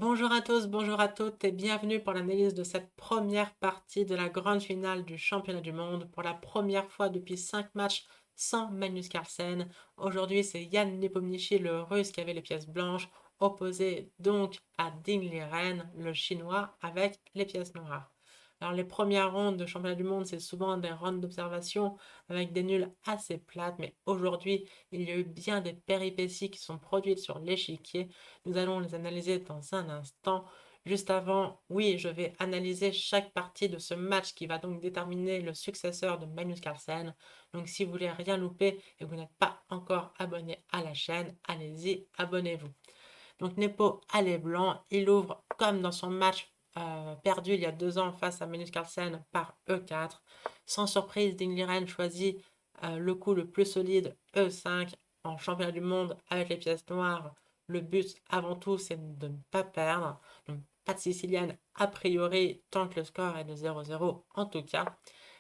Bonjour à tous, bonjour à toutes et bienvenue pour l'analyse de cette première partie de la grande finale du championnat du monde pour la première fois depuis 5 matchs sans Magnus Carlsen. Aujourd'hui, c'est Jan Nepomniachtchi, le russe, qui avait les pièces blanches, opposé donc à Ding Liren, le chinois, avec les pièces noires. Alors les premières rondes de championnat du monde, c'est souvent des rondes d'observation avec des nuls assez plates, mais aujourd'hui, il y a eu bien des péripéties qui sont produites sur l'échiquier. Nous allons les analyser dans un instant. Juste avant, oui, je vais analyser chaque partie de ce match qui va donc déterminer le successeur de Magnus Carlsen. Donc si vous voulez rien louper et que vous n'êtes pas encore abonné à la chaîne, allez-y, abonnez-vous. Donc Nepo a les blancs, il ouvre comme dans son match perdu il y a 2 ans face à Magnus Carlsen par E4. Sans surprise, Ding Liren choisit le coup le plus solide, E5, en championnat du monde avec les pièces noires. Le but avant tout, c'est de ne pas perdre. Donc pas de sicilienne a priori, tant que le score est de 0-0 en tout cas.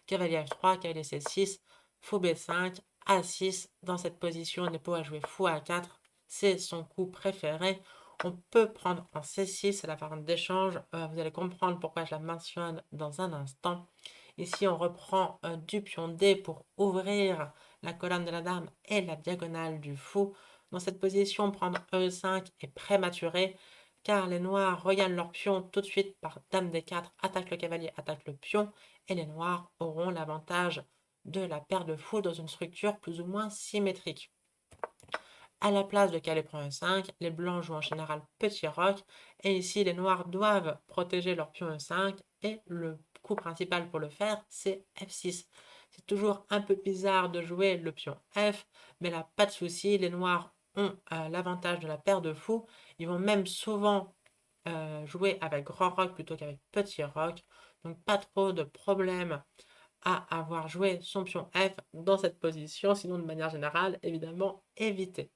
Cavalier H3, cavalier C6, fou B5, A6. Dans cette position, Nepo a joué fou A4. C'est son coup préféré. On peut prendre en C6, c'est la variante d'échange. Vous allez comprendre pourquoi je la mentionne dans un instant. Ici, on reprend du pion D pour ouvrir la colonne de la dame et la diagonale du fou. Dans cette position, prendre E5 est prématuré car les noirs regagnent leur pion tout de suite par dame D4, attaque le cavalier, attaque le pion, et les noirs auront l'avantage de la paire de fou dans une structure plus ou moins symétrique. À la place de cavalier prend E5, les blancs jouent en général petit roc, et ici les noirs doivent protéger leur pion E5, et le coup principal pour le faire, c'est F6. C'est toujours un peu bizarre de jouer le pion F, mais là, pas de souci, les noirs ont l'avantage de la paire de fou. Ils vont même souvent jouer avec grand roc plutôt qu'avec petit roc, donc pas trop de problème à avoir joué son pion F dans cette position, sinon de manière générale, évidemment, éviter.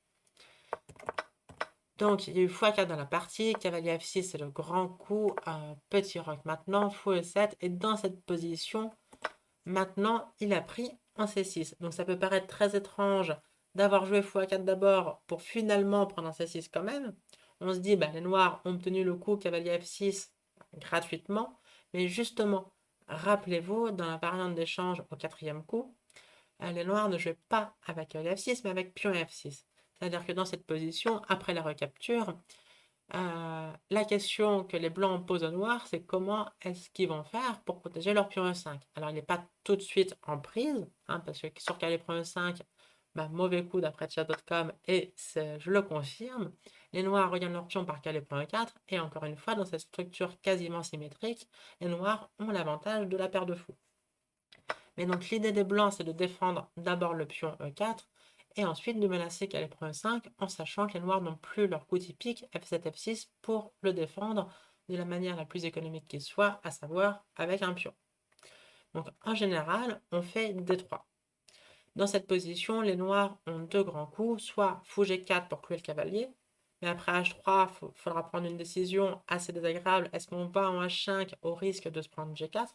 Donc, il y a eu x4 dans la partie, cavalier F6, c'est le grand coup, petit roc maintenant, fou E7, et dans cette position, maintenant, il a pris un C6. Donc, ça peut paraître très étrange d'avoir joué fou A4 d'abord pour finalement prendre un C6 quand même. On se dit, bah, les noirs ont obtenu le coup cavalier F6 gratuitement, mais justement, rappelez-vous, dans la variante d'échange au quatrième coup, les noirs ne jouaient pas avec F6, mais avec pion F6. C'est-à-dire que dans cette position, après la recapture, la question que les blancs posent aux noirs, c'est comment est-ce qu'ils vont faire pour protéger leur pion E5. Alors, il n'est pas tout de suite en prise, hein, parce que sur cavalier prend E5, bah, mauvais coup d'après chat.com, et je le confirme. Les noirs regagnent leur pion par cavalier prend E4, et encore une fois, dans cette structure quasiment symétrique, les noirs ont l'avantage de la paire de fous. Mais donc l'idée des blancs, c'est de défendre d'abord le pion E4 et ensuite de menacer cavalier prend E5 en sachant que les noirs n'ont plus leur coup typique F7, F6 pour le défendre de la manière la plus économique qui soit, à savoir avec un pion. Donc en général, on fait D3. Dans cette position, les noirs ont deux grands coups, soit fou G4 pour clouer le cavalier, mais après H3, il faudra prendre une décision assez désagréable. Est-ce qu'on va en H5 au risque de se prendre G4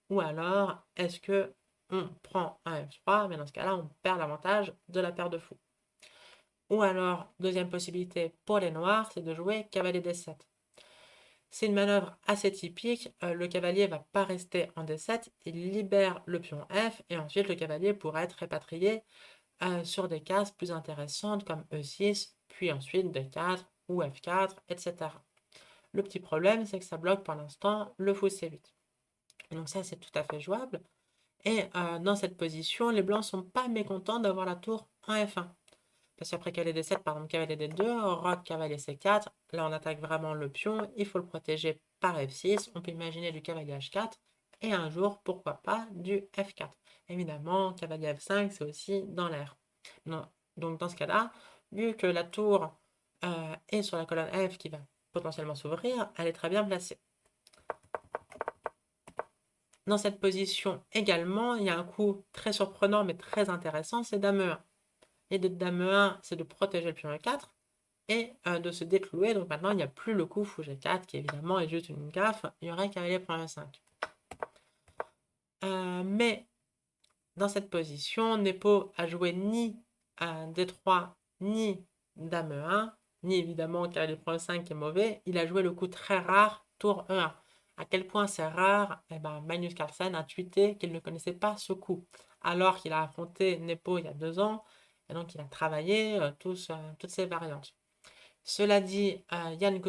ou alors est-ce que on prend un F3, mais dans ce cas-là, on perd l'avantage de la paire de fous. Ou alors, deuxième possibilité pour les noirs, c'est de jouer cavalier D7. C'est une manœuvre assez typique, le cavalier ne va pas rester en D7, il libère le pion F, et ensuite le cavalier pourra être répatrié sur des cases plus intéressantes comme E6, puis ensuite D4 ou F4, etc. Le petit problème, c'est que ça bloque pour l'instant le fou C8. Donc ça, c'est tout à fait jouable. Et dans cette position, les blancs sont pas mécontents d'avoir la tour en F1. Parce qu'après cavalier D7, par exemple cavalier D2, roc cavalier C4, là on attaque vraiment le pion, il faut le protéger par F6, on peut imaginer du cavalier H4, et un jour, pourquoi pas, du F4. Évidemment, cavalier F5, c'est aussi dans l'air. Donc dans ce cas-là, vu que la tour est sur la colonne F qui va potentiellement s'ouvrir, elle est très bien placée. Dans cette position également, il y a un coup très surprenant mais très intéressant, c'est dame E1. Et de dame E1, c'est de protéger le pion E4 et de se déclouer. Donc maintenant, il n'y a plus le coup fou G4 qui évidemment est juste une gaffe. Il y aurait cavalier prend E5. Mais dans cette position, Nepo a joué ni D3 ni dame E1. ni évidemment cavalier prend E5 qui est mauvais. Il a joué le coup très rare, tour E1. À quel point c'est rare, eh ben, Magnus Carlsen a tweeté qu'il ne connaissait pas ce coup, alors qu'il a affronté Nepo il y a 2 ans, et donc il a travaillé toutes ces variantes. Cela dit, Jan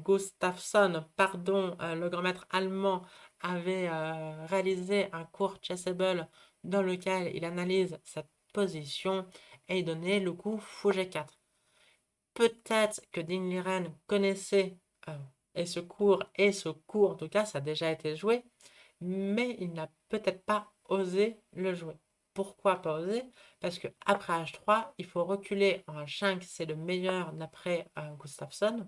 Gustafsson, pardon, le grand maître allemand, avait réalisé un cours Chessable dans lequel il analyse cette position et il donnait le coup fou G4. Peut-être que Ding Liren connaissait euh, et ce cours, en tout cas, ça a déjà été joué, mais il n'a peut-être pas osé le jouer. Pourquoi pas osé? Parce que après H3, il faut reculer en H5, c'est le meilleur d'après Gustafsson.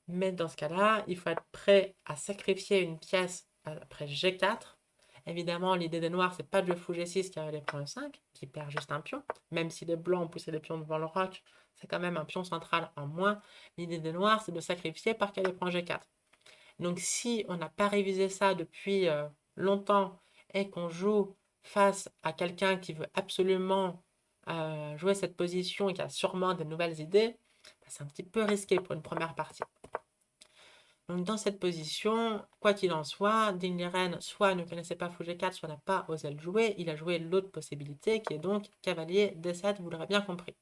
Mais dans ce cas-là, il faut être prêt à sacrifier une pièce après G4. Évidemment, l'idée des noirs, c'est pas de jouer fou G6 qui a les points 5, qui perd juste un pion. Même si les blancs ont poussé les pions devant le roc, c'est quand même un pion central en moins. L'idée des noirs, c'est de sacrifier par qu'elle prend G4. Donc si on n'a pas révisé ça depuis longtemps et qu'on joue face à quelqu'un qui veut absolument jouer cette position et qui a sûrement des nouvelles idées, bah, c'est un petit peu risqué pour une première partie. Donc dans cette position, quoi qu'il en soit, Ding Liren soit ne connaissait pas fou G4, soit n'a pas osé le jouer. Il a joué l'autre possibilité qui est donc cavalier D7, vous l'aurez bien compris.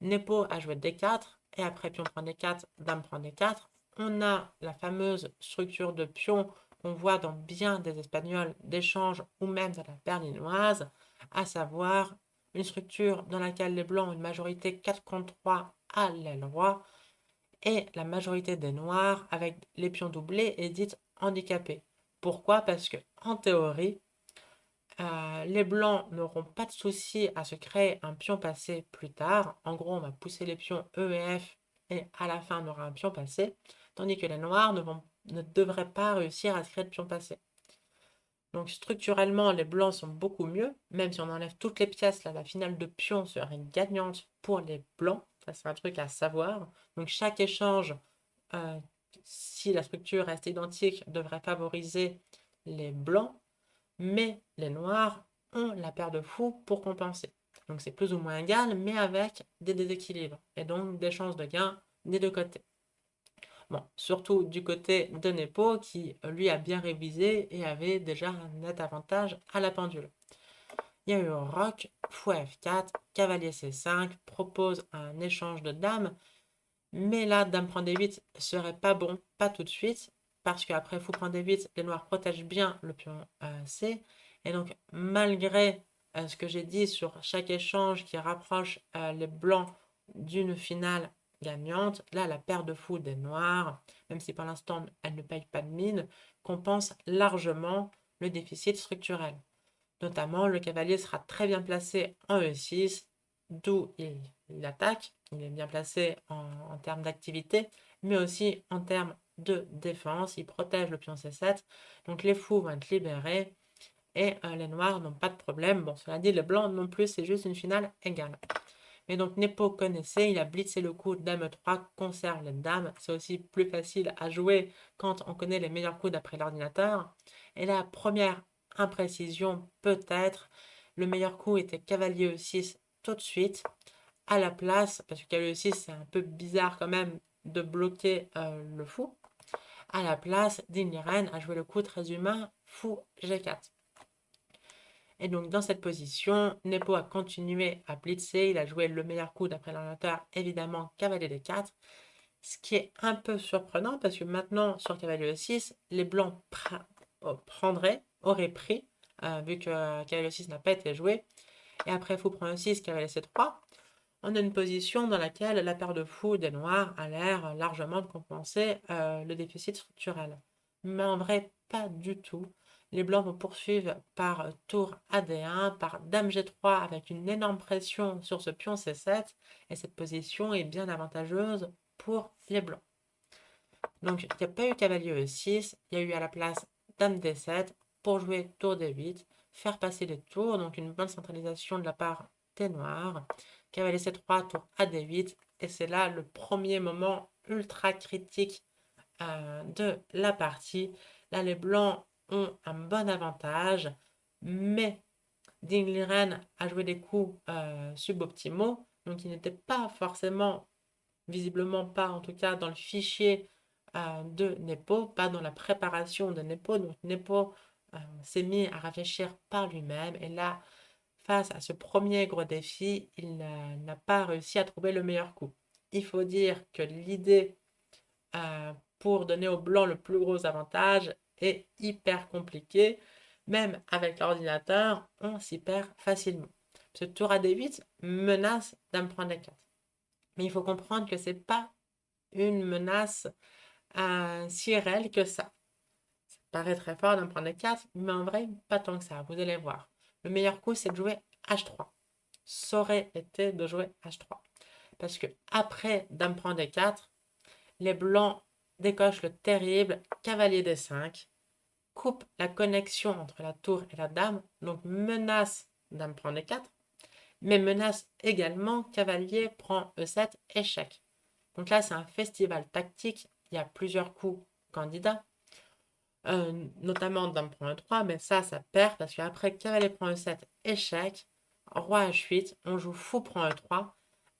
Nepo a joué D4 et après pion prend D4, dame prend D4. On a la fameuse structure de pion qu'on voit dans bien des espagnols d'échange ou même dans la berlinoise, à savoir une structure dans laquelle les blancs ont une majorité 4 contre 3 à l'aile roi et la majorité des noirs avec les pions doublés est dite handicapée. Pourquoi? Parce que en théorie, les blancs n'auront pas de souci à se créer un pion passé plus tard. En gros, on va pousser les pions E et F et à la fin, on aura un pion passé. Tandis que les noirs ne devraient pas réussir à se créer de pion passé. Donc structurellement, les blancs sont beaucoup mieux. Même si on enlève toutes les pièces, là, la finale de pion serait gagnante pour les blancs. Ça, c'est un truc à savoir. Donc chaque échange, euh, si la structure reste identique, devrait favoriser les blancs mais les noirs ont la paire de fous pour compenser. Donc c'est plus ou moins égal, mais avec des déséquilibres, et donc des chances de gain des deux côtés. Bon, surtout du côté de Nepo, qui lui a bien révisé et avait déjà un net avantage à la pendule. Il y a eu roc, fou F4, cavalier C5, propose un échange de dames, mais là, dame prend D8 serait pas bon, pas tout de suite, parce qu'après fou prend D8, les noirs protègent bien le pion C. Et donc, malgré ce que j'ai dit sur chaque échange qui rapproche les blancs d'une finale gagnante, là, la paire de fou des noirs, même si pour l'instant elle ne paye pas de mine, compense largement le déficit structurel. Notamment, le cavalier sera très bien placé en E6, d'où il attaque. Il est bien placé en termes d'activité, mais aussi en termes de défense. Il protège le pion C7. Donc les fous vont être libérés et les noirs n'ont pas de problème. Bon, cela dit, les blancs non plus, c'est juste une finale égale. Mais donc Nepo connaissait, il a blitzé le coup dame 3, conserve les dames. C'est aussi plus facile à jouer quand on connaît les meilleurs coups d'après l'ordinateur. Et la première imprécision, peut-être, le meilleur coup était cavalier E6 tout de suite, à la place, parce que cavalier E6 c'est un peu bizarre quand même de bloquer le fou. À la place, Ding Liren a joué le coup très humain, fou G4. Et donc dans cette position, Nepo a continué à blitzer, il a joué le meilleur coup d'après l'ordinateur, évidemment cavalier D4, ce qui est un peu surprenant parce que maintenant sur cavalier E6, les blancs auraient pris, vu que cavalier E6 n'a pas été joué, et après fou prend E6, cavalier C3, on a une position dans laquelle la paire de fous des noirs a l'air largement de compenser le déficit structurel. Mais en vrai, pas du tout. Les blancs vont poursuivre par tour AD1, par dame G3 avec une énorme pression sur ce pion C7, et cette position est bien avantageuse pour les blancs. Donc il n'y a pas eu cavalier E6, il y a eu à la place dame D7 pour jouer tour D8, faire passer les tours, donc une bonne centralisation de la part des noirs. Cavalier C3, tour à D8, et c'est là le premier moment ultra critique de la partie. Là, les blancs ont un bon avantage, mais Ding Liren a joué des coups suboptimaux, Donc, il n'était pas forcément, visiblement pas, en tout cas, dans le fichier de Nepo, pas dans la préparation de Nepo. Donc, Nepo s'est mis à réfléchir par lui-même. Et là, face à ce premier gros défi, il n'a pas réussi à trouver le meilleur coup. Il faut dire que l'idée pour donner au blanc le plus gros avantage est hyper compliquée. Même avec l'ordinateur, on s'y perd facilement. Ce tour à D8 menace d'un point D4. Mais il faut comprendre que ce n'est pas une menace si réelle que ça. Ça paraît très fort d'un point D4, mais en vrai, pas tant que ça. Vous allez voir. Le meilleur coup, c'est de jouer H3. Ça aurait été de jouer H3. Parce que après dame prend D4, les blancs décochent le terrible cavalier D5, coupe la connexion entre la tour et la dame, donc menace dame prend D4, mais menace également cavalier prend E7, échec. Donc là, c'est un festival tactique, il y a plusieurs coups candidats, notamment dame prend E3, mais ça perd parce qu'après cavalier prend E7, échec, roi H8, on joue fou prend E3,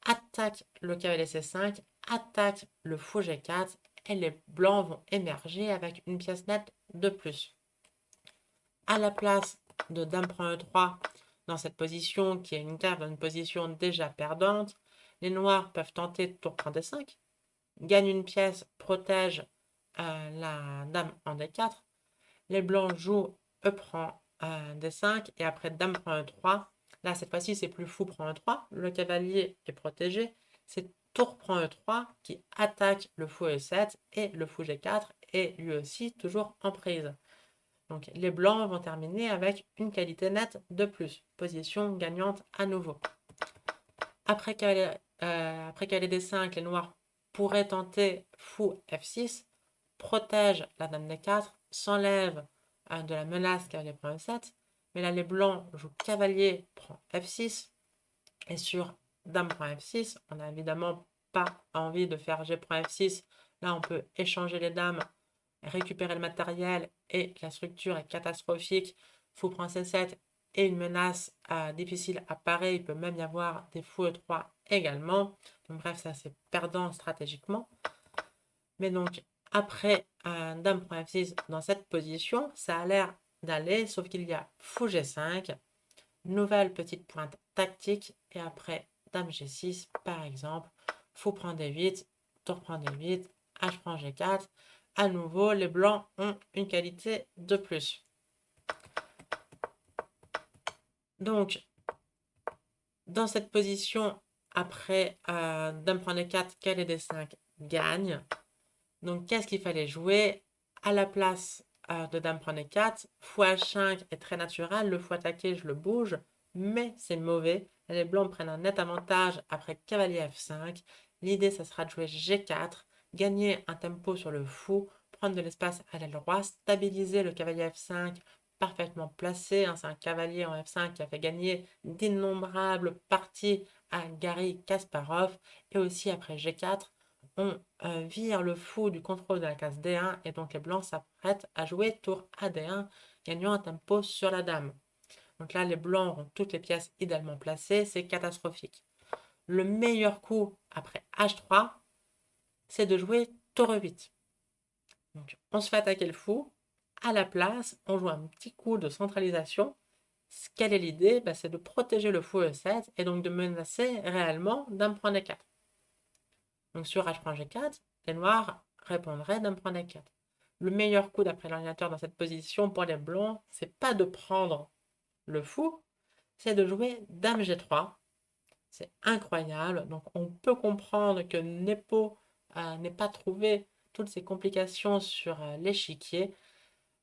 attaque le cavalier C5, attaque le fou G4 et les blancs vont émerger avec une pièce nette de plus. À la place de dame prend E3 dans cette position qui est une carte dans une position déjà perdante, les noirs peuvent tenter tour prend D5, gagne une pièce, protège la dame en D4, les blancs jouent E prend D5 et après dame prend E3. Là, cette fois-ci, c'est plus fou prend E3. Le cavalier est protégé. C'est tour prend E3 qui attaque le fou E7 et le fou G4 est lui aussi toujours en prise. Donc les blancs vont terminer avec une qualité nette de plus. Position gagnante à nouveau. Après cavalier D5, les noirs pourraient tenter fou F6, protège la dame D4, s'enlève de la menace cavalier prend E7. Mais là, les blancs jouent cavalier prend F6. Et sur dame prend F6, on n'a évidemment pas envie de faire G prend F6. Là, on peut échanger les dames, récupérer le matériel et la structure est catastrophique. Fou prend C7 et une menace difficile apparaît. Il peut même y avoir des fous E3 également. Donc bref, ça c'est perdant stratégiquement. Mais donc, après dame prend F6 dans cette position, ça a l'air d'aller, sauf qu'il y a fou G5, nouvelle petite pointe tactique, et après dame G6, par exemple, fou prend D8, tour prend D8, H prend G4. À nouveau, les blancs ont une qualité de plus. Donc, dans cette position, après dame prend D4, cavalier D5 gagne. Donc, qu'est-ce qu'il fallait jouer à la place de dame prend D4? Fou H5 est très naturel. Le fou attaqué, je le bouge, mais c'est mauvais. Les blancs prennent un net avantage après cavalier F5. L'idée, ça sera de jouer G4, gagner un tempo sur le fou, prendre de l'espace à l'aile roi, stabiliser le cavalier F5 parfaitement placé. C'est un cavalier en F5 qui a fait gagner d'innombrables parties à Garry Kasparov. Et aussi après G4, on vire le fou du contrôle de la case D1 et donc les blancs s'apprêtent à jouer tour AD1, gagnant un tempo sur la dame. Donc là, les blancs auront toutes les pièces idéalement placées, c'est catastrophique. Le meilleur coup après H3, c'est de jouer tour E8. Donc on se fait attaquer le fou, à la place, on joue un petit coup de centralisation. Quelle est l'idée? C'est de protéger le fou E7 et donc de menacer réellement dame prend D4. Donc sur H prend G4, les noirs répondraient dame prend D4. Le meilleur coup d'après l'ordinateur dans cette position pour les blancs, c'est pas de prendre le fou, c'est de jouer dame G3. C'est incroyable. Donc on peut comprendre que Nepo n'ait pas trouvé toutes ces complications sur l'échiquier.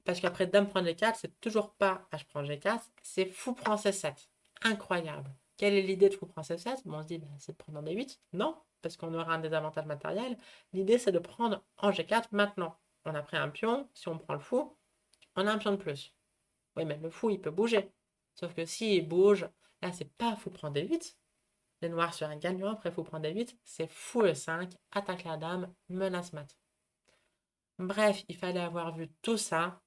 Parce qu'après dame prend D4, c'est toujours pas H prend G4, c'est fou prend C7. Incroyable. Quelle est l'idée de fou prend C7? On se dit, c'est de prendre en D8. Non, parce qu'on aura un désavantage matériel. L'idée, c'est de prendre en G4 maintenant. On a pris un pion, si on prend le fou, on a un pion de plus. Oui, mais le fou, il peut bouger. Sauf que s'il bouge, là, c'est pas fou prend D8. Les noirs seraient gagnants, après fou prend D8, c'est fou E5, attaque la dame, menace mat. Bref, il fallait avoir vu tout ça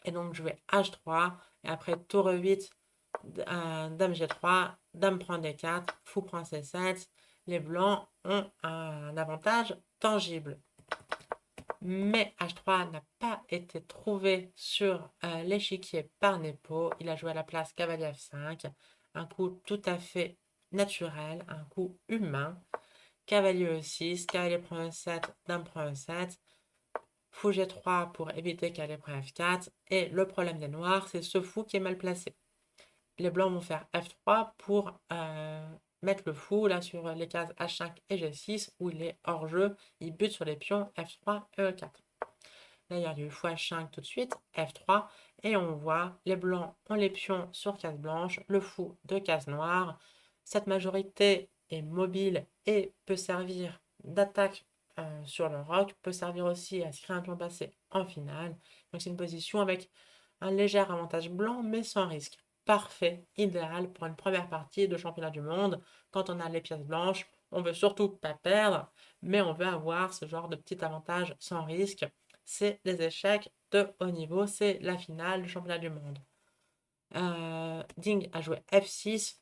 et donc jouer H3 et après tour E8, dame G3, dame prend D4, fou prend C7. Les blancs ont un avantage tangible. Mais H3 n'a pas été trouvé sur l'échiquier par Nepo. Il a joué à la place cavalier F5. Un coup tout à fait naturel, un coup humain. Cavalier E6, cavalier prend E7, dame prend E7. Fou G3 pour éviter cavalier prend F4. Et le problème des noirs, c'est ce fou qui est mal placé. Les blancs vont faire F3 pour mettre le fou là sur les cases H5 et G6 où il est hors jeu. Il bute sur les pions F3 et E4. D'ailleurs, il y a eu fou H5 tout de suite, F3, et on voit les blancs ont les pions sur case blanche, le fou de case noire. Cette majorité est mobile et peut servir d'attaque sur le roc, peut servir aussi à se créer un pion passé en finale. Donc c'est une position avec un léger avantage blanc, mais sans risque. Parfait, idéal pour une première partie de championnat du monde. Quand on a les pièces blanches, on veut surtout pas perdre, mais on veut avoir ce genre de petit avantage sans risque. C'est les échecs de haut niveau, c'est la finale du championnat du monde. Ding a joué F6,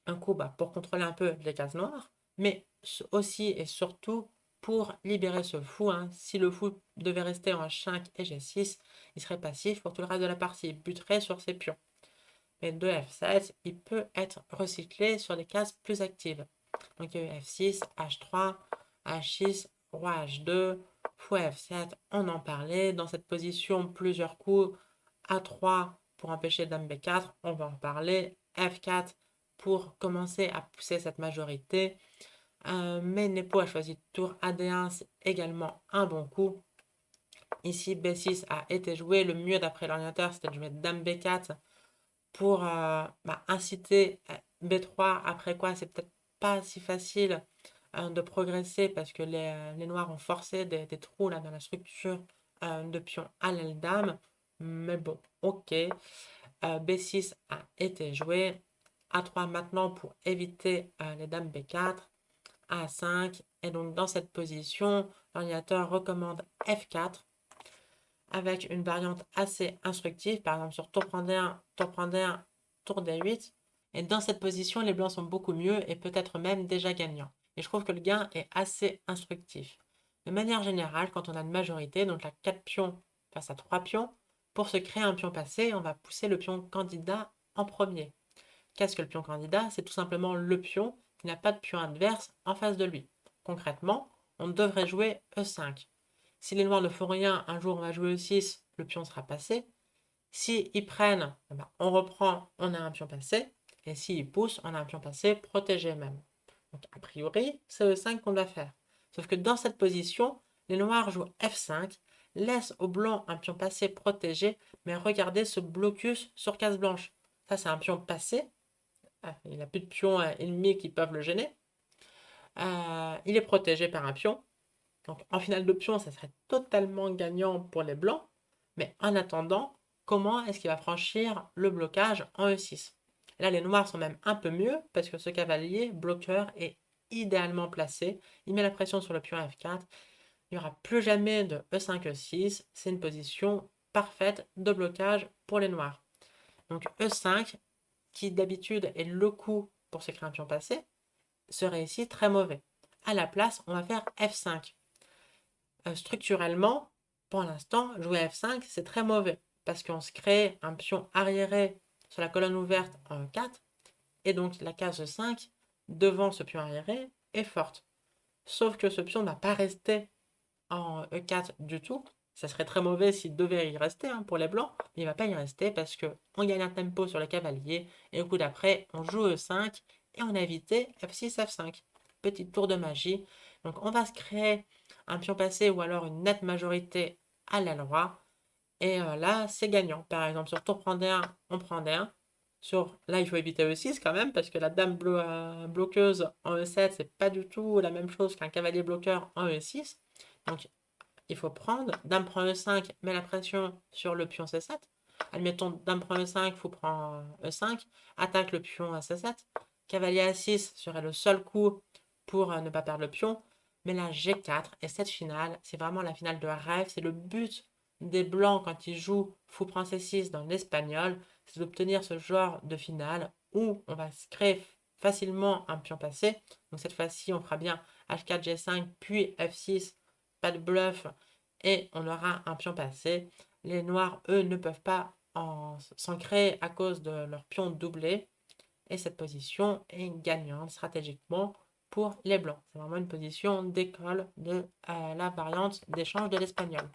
un coup pour contrôler un peu les cases noires, mais aussi et surtout pour libérer ce fou. Si le fou devait rester en H5 et G6, il serait passif pour tout le reste de la partie, il buterait sur ses pions. Mais de F7, il peut être recyclé sur des cases plus actives. Donc il y a eu F6, H3, H6, Roi H2, fou F7, on en parlait. Dans cette position, plusieurs coups. A3 pour empêcher Dame B4, on va en parler. F4 pour commencer à pousser cette majorité. Mais Nepo a choisi tour AD1, c'est également un bon coup. Ici, B6 a été joué. Le mieux d'après l'ordinateur, c'était de jouer Dame B4 pour inciter B3. Après quoi, c'est peut-être pas si facile de progresser parce que les noirs ont forcé des trous là, dans la structure de pion à l'aile dame. Mais bon, ok. B6 a été joué. A3 maintenant pour éviter les dames B4. A5. Et donc dans cette position, l'ordinateur recommande F4 avec une variante assez instructive, par exemple sur tour prend D1, tour prend D1, tour D8. Et dans cette position, les blancs sont beaucoup mieux et peut-être même déjà gagnants. Et je trouve que le gain est assez instructif. De manière générale, quand on a une majorité, donc la 4 pions face à 3 pions, pour se créer un pion passé, on va pousser le pion candidat en premier. Qu'est-ce que le pion candidat? C'est tout simplement le pion qui n'a pas de pion adverse en face de lui. Concrètement, on devrait jouer E5. Si les noirs ne font rien, un jour on va jouer E6, le pion sera passé. Si ils prennent, on reprend, on a un pion passé. Et s'ils poussent, on a un pion passé protégé même. Donc a priori, c'est E5 qu'on doit faire. Sauf que dans cette position, les noirs jouent F5, laissent aux blancs un pion passé protégé, mais regardez ce blocus sur case blanche. Ça, c'est un pion passé. Il n'a plus de pions ennemis qui peuvent le gêner. Il est protégé par un pion. Donc en finale de pion, ça serait totalement gagnant pour les blancs. Mais en attendant, comment est-ce qu'il va franchir le blocage en E6? Là, les noirs sont même un peu mieux parce que ce cavalier bloqueur est idéalement placé. Il met la pression sur le pion F4. Il n'y aura plus jamais de E5, E6. C'est une position parfaite de blocage pour les noirs. Donc E5, qui d'habitude est le coup pour se créer un pion passé, serait ici très mauvais. À la place, on va faire F5. Structurellement, pour l'instant, jouer F5, c'est très mauvais parce qu'on se crée un pion arriéré sur la colonne ouverte en E4 et donc la case 5 devant ce pion arriéré est forte. Sauf que ce pion ne va pas rester en E4 du tout. Ça serait très mauvais s'il devait y rester pour les blancs, mais il ne va pas y rester parce qu'on gagne un tempo sur le cavalier et au coup d'après, on joue E5 et on a évité F6, F5. Petite tour de magie. Donc on va se créer un pion passé ou alors une nette majorité à l'aile roi. Et là, c'est gagnant. Par exemple, sur tour prend D1, on prend D1. Là, il faut éviter E6 quand même, parce que la dame bloqueuse en E7, c'est pas du tout la même chose qu'un cavalier bloqueur en E6. Donc, il faut prendre. Dame prend E5, met la pression sur le pion C7. Admettons, dame prend E5, fou prend E5, attaque le pion à C7. Cavalier A6 serait le seul coup pour ne pas perdre le pion. Mais la G4 et cette finale, c'est vraiment la finale de rêve. C'est le but des blancs quand ils jouent fou prend C6 dans l'espagnol. C'est d'obtenir ce genre de finale où on va se créer facilement un pion passé. Donc cette fois-ci, on fera bien H4, G5, puis F6, pas de bluff, et on aura un pion passé. Les noirs, eux, ne peuvent pas s'en créer à cause de leur pion doublé. Et cette position est gagnante stratégiquement pour les blancs. C'est vraiment une position d'école de la variante d'échange de l'espagnol.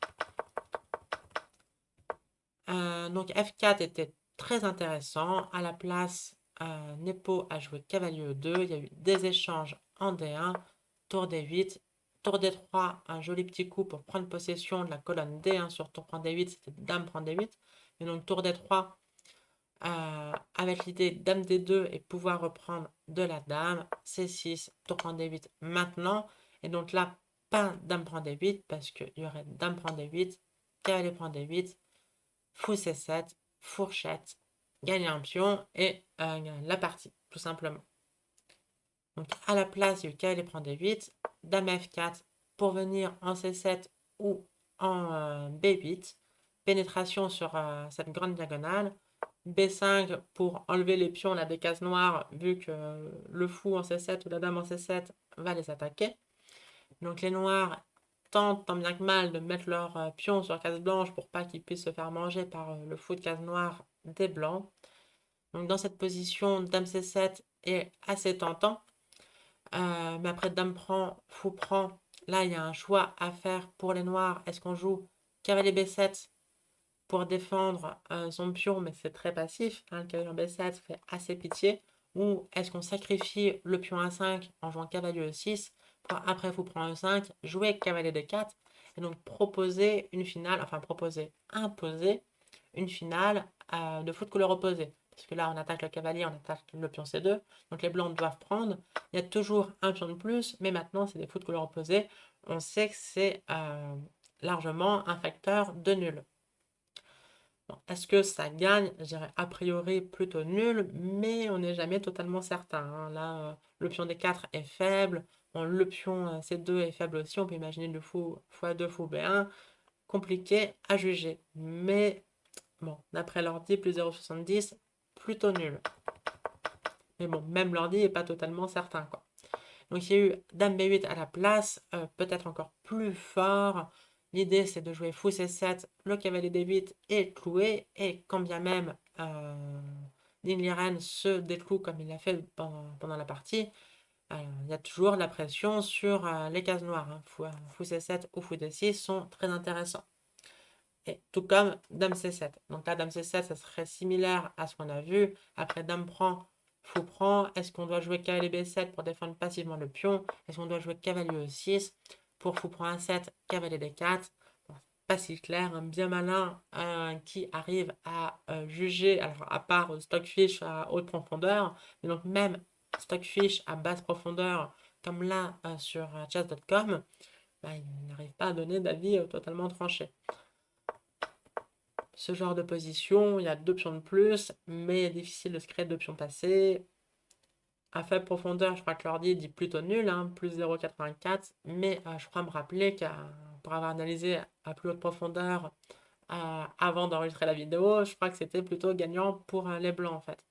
Donc F4 était très intéressant. À la place, Nepo a joué cavalier E2. Il y a eu des échanges en D1, tour D8, tour D3, un joli petit coup pour prendre possession de la colonne D1 sur tour prend D8, c'était dame prend D8. Et donc tour D3 avec l'idée dame D2 et pouvoir reprendre de la dame, C6, tour prend D8 maintenant. Et donc là, pas dame prend D8 parce qu'il y aurait dame prend D8, cavalier prend D8, fou C7, fourchette, gagner un pion et la partie, tout simplement. Donc à la place du cavalier prend D8, dame F4 pour venir en C7 ou en B8, pénétration sur cette grande diagonale, B5 pour enlever les pions là, des cases noires, vu que le fou en C7 ou la dame en C7 va les attaquer. Donc les noirs tentent tant bien que mal de mettre leurs pions sur case blanche pour pas qu'ils puissent se faire manger par le fou de case noire des blancs. Donc dans cette position, dame C7 est assez tentant. Mais après dame prend, fou prend, là il y a un choix à faire pour les noirs. Est-ce qu'on joue cavalier B7 pour défendre son pion, mais c'est très passif, hein, le cavalier en B7 fait assez pitié, ou est-ce qu'on sacrifie le pion A5 en jouant cavalier E6 pour après vous prendre E5, jouer cavalier D4 et donc proposer une finale, enfin proposer, imposer une finale de foot couleur opposée. Parce que là, on attaque le cavalier, on attaque le pion C2, donc les blancs doivent prendre. Il y a toujours un pion de plus, mais maintenant, c'est des foot couleur opposée. On sait que c'est largement un facteur de nul. Bon, est-ce que ça gagne? Je dirais a priori plutôt nul, mais on n'est jamais totalement certain, hein. Là, le pion D4 est faible. Bon, le pion C2 est faible aussi. On peut imaginer le fou x2, fou B1. Compliqué à juger. Mais bon, d'après l'ordi, plus 0,70, plutôt nul. Mais bon, même l'ordi n'est pas totalement certain, quoi. Donc il y a eu dame B8 à la place, peut-être encore plus fort. L'idée c'est de jouer fou C7, le cavalier D8 est cloué, et quand bien même Liren se décloue comme il l'a fait pendant la partie, il y a toujours la pression sur les cases noires, hein. Fou C7 ou fou D6 sont très intéressants. Et tout comme dame C7. Donc là, dame C7, ça serait similaire à ce qu'on a vu. Après, dame prend, fou prend. Est-ce qu'on doit jouer cavalier B7 pour défendre passivement le pion? Est-ce qu'on doit jouer cavalier E6 pour fou prend A7, cavalier D4? Bon, pas si clair, un bien malin qui arrive à juger, alors à part Stockfish à haute profondeur, mais donc même Stockfish à basse profondeur, comme là sur chess.com, bah, il n'arrive pas à donner d'avis totalement tranché. Ce genre de position, il y a deux pions de plus, mais difficile de se créer deux pions passés. À faible profondeur, je crois que l'ordi dit plutôt nul, hein, plus 0,84, mais je crois me rappeler pour avoir analysé à plus haute profondeur avant d'enregistrer la vidéo, je crois que c'était plutôt gagnant pour les blancs en fait.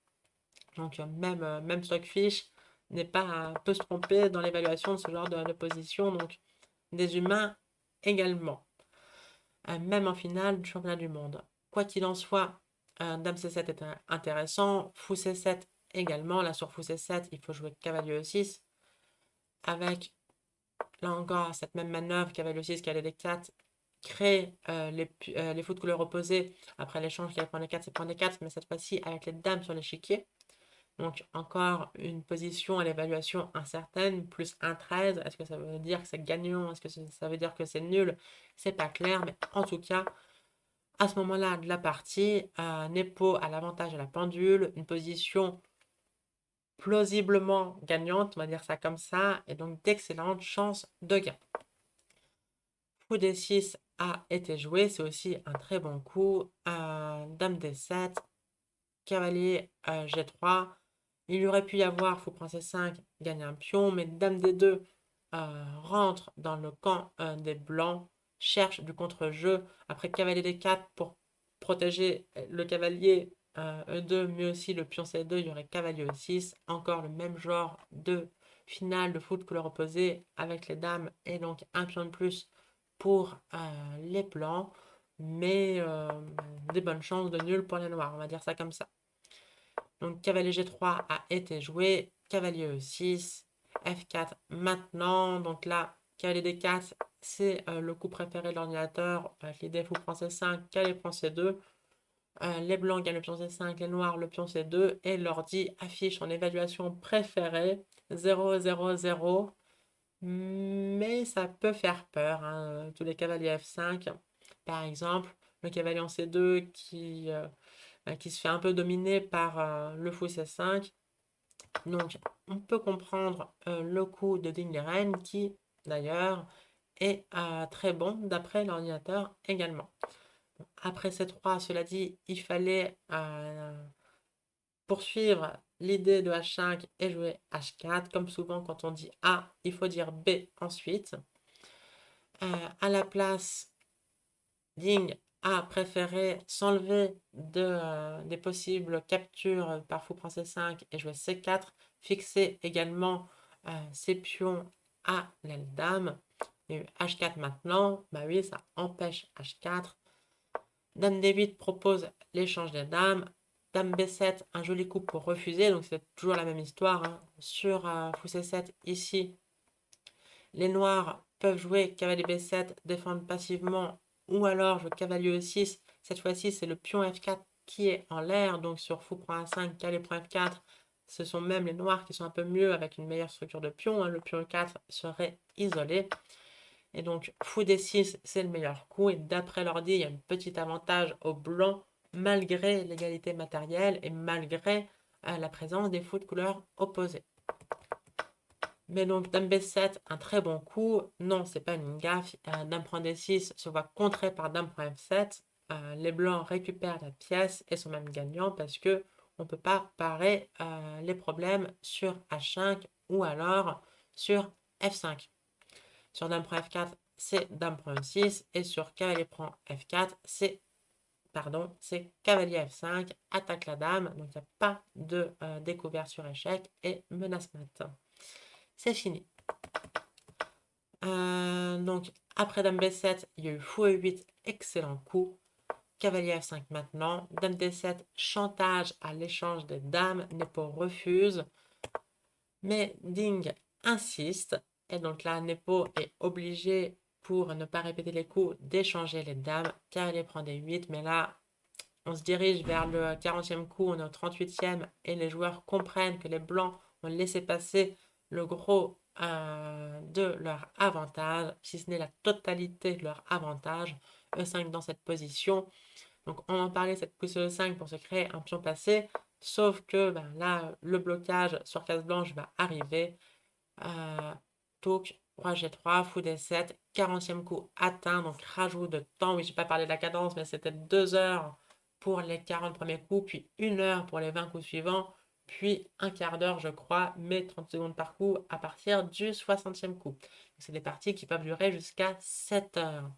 Donc même Stockfish peut se tromper dans l'évaluation de ce genre de position, donc des humains également. Même en finale du championnat du monde. Quoi qu'il en soit, dame C7 est intéressant, fou C7 également. Là sur fou C7, il faut jouer cavalier E6 avec, là encore, cette même manœuvre, cavalier E6, cavalier D4, créer les fous de couleur opposée. Après l'échange, cavalier point D4, c'est point D4, mais cette fois-ci avec les dames sur l'échiquier. Donc encore une position à l'évaluation incertaine, plus 1,13. Est-ce que ça veut dire que c'est gagnant? Est-ce que ça veut dire que c'est nul? C'est pas clair, mais en tout cas, à ce moment-là de la partie, Nepo a l'avantage à la pendule, une position plausiblement gagnante, on va dire ça comme ça, et donc d'excellentes chances de gain. Fou D6 a été joué, c'est aussi un très bon coup. Dame D7, cavalier G3. Il y aurait pu y avoir fou prend C5, gagner un pion, mais dame D2 rentre dans le camp des blancs, cherche du contre-jeu. Après cavalier D4 pour protéger le cavalier, E2, mais aussi le pion C2, il y aurait cavalier E6, encore le même genre de finale de foot couleur opposée avec les dames et donc un pion de plus pour les blancs, mais des bonnes chances de nul pour les noirs, on va dire ça comme ça. Donc cavalier G3 a été joué, cavalier E6, F4 maintenant, donc là, cavalier D4, c'est le coup préféré de l'ordinateur, l'idée fou prend C5, cavalier prend C2, les blancs gagnent le pion C5, les noirs le pion C2, et l'ordi affiche son évaluation préférée, 0, 0, 0, mais ça peut faire peur, hein, tous les cavaliers F5, par exemple, le cavalier en C2 qui se fait un peu dominer par le fou C5. Donc, on peut comprendre le coup de Dingleren qui, d'ailleurs, est très bon d'après l'ordinateur également. Après C3, cela dit, il fallait poursuivre l'idée de H5 et jouer H4. Comme souvent, quand on dit A, il faut dire B ensuite. À la place, Ding a préféré s'enlever des possibles captures par fou prend C5 et jouer C4, fixer également ses pions à l'aile dame. Il y a eu H4 maintenant, bah oui, ça empêche H4. Dame D8 propose l'échange des dames. Dame B7, un joli coup pour refuser, donc c'est toujours la même histoire, hein. Sur fou C7, ici, les noirs peuvent jouer cavalier B7, défendre passivement, ou alors jouer cavalier E6. Cette fois-ci, c'est le pion F4 qui est en l'air, donc sur fou prend A5, cavalier prend F4. Ce sont même les noirs qui sont un peu mieux avec une meilleure structure de pion, hein. Le pion E4 serait isolé. Et donc, fou D6, c'est le meilleur coup. Et d'après l'ordi, il y a un petit avantage aux blancs, malgré l'égalité matérielle et malgré la présence des fous de couleur opposées. Mais donc, dame B7, un très bon coup. Non, c'est pas une gaffe. Dame prend D6 se voit contré par dame prend F7. Les blancs récupèrent la pièce et sont même gagnants parce que on ne peut pas parer les problèmes sur H5 ou alors sur F5. Sur dame prend F4, c'est dame prend E6 et sur cavalier prend F4, c'est cavalier F5, attaque la dame, donc il n'y a pas de découvert sur échec et menace mat. C'est fini. Donc, après dame B7, il y a eu fou E8, excellent coup. Cavalier F5 maintenant. Dame D7, chantage à l'échange des dames. Nepo refuse. Mais Ding insiste. Et donc là, Nepo est obligé, pour ne pas répéter les coups, d'échanger les dames. Cavalier prend D8. Mais là, on se dirige vers le 40e coup. On est au 38e. Et les joueurs comprennent que les blancs ont laissé passer le gros de leur avantage, si ce n'est la totalité de leur avantage. E5 dans cette position. Donc on en parlait, cette pousse E5 pour se créer un pion passé, sauf que ben, là, le blocage sur case blanche va arriver. Toc, roi G3, fou D7, 40e coup atteint, donc rajout de temps. Oui, je n'ai pas parlé de la cadence, mais c'était 2 heures pour les 40 premiers coups, puis 1 heure pour les 20 coups suivants, puis un quart d'heure, je crois, mais 30 secondes par coup à partir du 60e coup. C'est des parties qui peuvent durer jusqu'à 7 heures.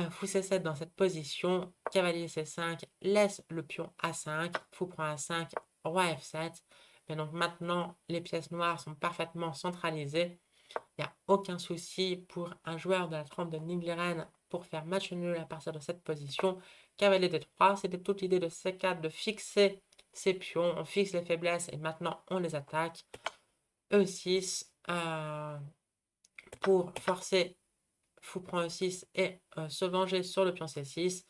Fou C7 dans cette position, cavalier C5, laisse le pion A5, fou prend A5, roi F7. Mais donc maintenant, les pièces noires sont parfaitement centralisées. Il n'y a aucun souci pour un joueur de la trempe de Ningleren pour faire match nul à partir de cette position. Cavalier D3, c'était toute l'idée de C4 de fixer ses pions. On fixe les faiblesses et maintenant on les attaque. E6 pour forcer fou prend E6 et se venger sur le pion C6.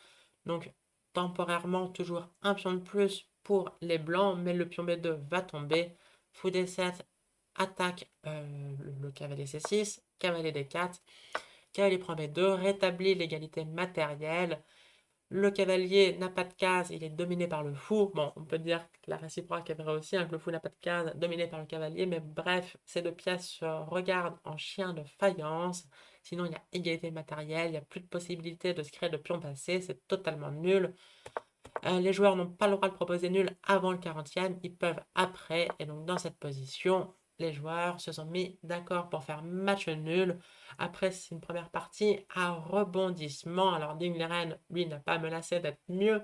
Donc temporairement toujours un pion de plus pour les blancs, mais le pion B2 va tomber. Fou D7 attaque le cavalier C6, cavalier D4, cavalier prend B2, rétablit l'égalité matérielle. Le cavalier n'a pas de case, il est dominé par le fou. Bon, on peut dire que la réciproque est vraie aussi, hein, que le fou n'a pas de case, dominé par le cavalier, mais bref, ces deux pièces se regardent en chien de faïence. Sinon, il y a égalité matérielle, il n'y a plus de possibilité de se créer de pion passé, c'est totalement nul. Les joueurs n'ont pas le droit de proposer nul avant le 40e, ils peuvent après, et donc dans cette position, les joueurs se sont mis d'accord pour faire match nul. Après, c'est une première partie à rebondissement. Alors, Dingleren, lui, n'a pas menacé d'être mieux.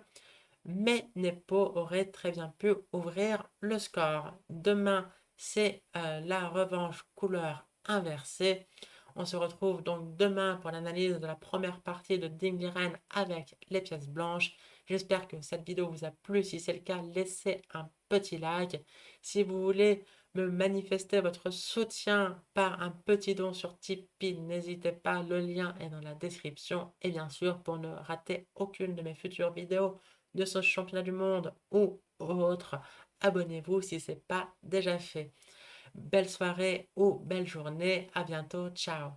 mais Nepo aurait très bien pu ouvrir le score. Demain, c'est la revanche couleur inversée. On se retrouve donc demain pour l'analyse de la première partie de Ding Liren avec les pièces blanches. J'espère que cette vidéo vous a plu. Si c'est le cas, laissez un petit like. Si vous voulez me manifester votre soutien par un petit don sur Tipeee, n'hésitez pas, le lien est dans la description. Et bien sûr, pour ne rater aucune de mes futures vidéos de ce championnat du monde ou autre, abonnez-vous si ce n'est pas déjà fait. Belle soirée ou belle journée, à bientôt, ciao.